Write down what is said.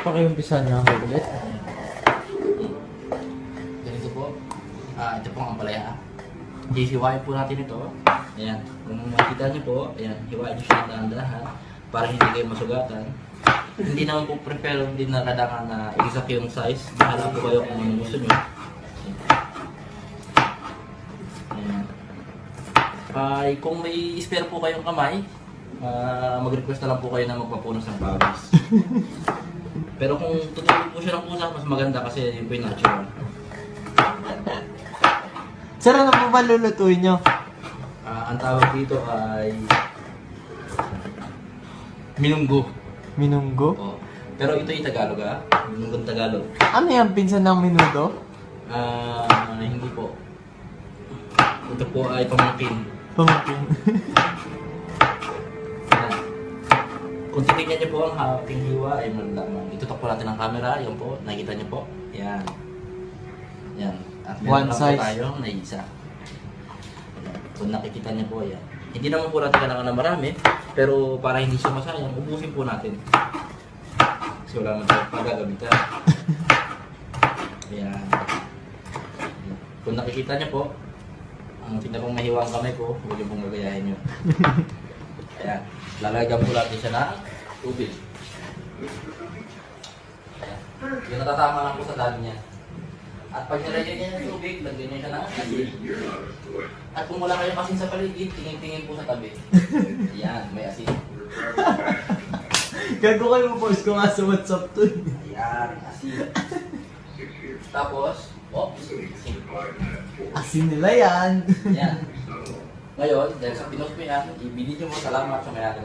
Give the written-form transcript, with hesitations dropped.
pakiumpisa niya ako ulit. Ganito po. Ito po ang ampalaya. Hihiwain po natin ito. Ayan. Kung makikita niyo po, ayan, hiwain niyo siya ng dahan-dahan para hindi kayo masugatan. Hindi naman po prefer din na kailangan na exact yung size. Bahala po kayo kung ano gusto niyo. Ayan. Kung may spare po kayong kamay, mag-request na lang po kayo na magpapunos ng pawis. Pero kung tutulog po siya ng pusa, mas maganda kasi yun po yung natural. Sir, ano po ba lulutuin nyo? Ang tawag dito ay minunggo. Minunggo? Oo. Pero ito yung Tagalog Minunggong Tagalog. Ano yan, pinsan ng minuto? Hindi po. Ito po ay pamangkin. Pamangkin. Yan. Kung titignan niyo po ang ating hiwa ay malaman. Itutok po natin ang camera. Yan po. Nakikita niyo po. Yan. Yan. At One meron lang size. po tayo na isa. Yan. Kung nakikita niyo po yan. Hindi naman po natin kailangan na marami. Pero para hindi siya masayang, ubusin po natin. Kasi wala naman tayo pagagamitan. Ayan. Kung nakikita niyo po, ang tingnan kong mahiwa ang kamay ko, huwag yung pong gagayahin nyo. Ayan. Lalagyan po natin siya ng tubig. Ayan. Yung natatama lang po sa dami niya. At pag nilagyan niya ng tubig, lagyan niya siya ng asin. At kung wala kayong asin sa paligid, tingin-tingin po sa tabi. Ayan, may asin. Gago kayo mo post ko nga sa WhatsApp to. Ayan, asin. Tapos, asin. Asin nila yan. Ayan. Ngayon, dahil sa pinost mo yan, ibili nyo mo salamat sa may-ari.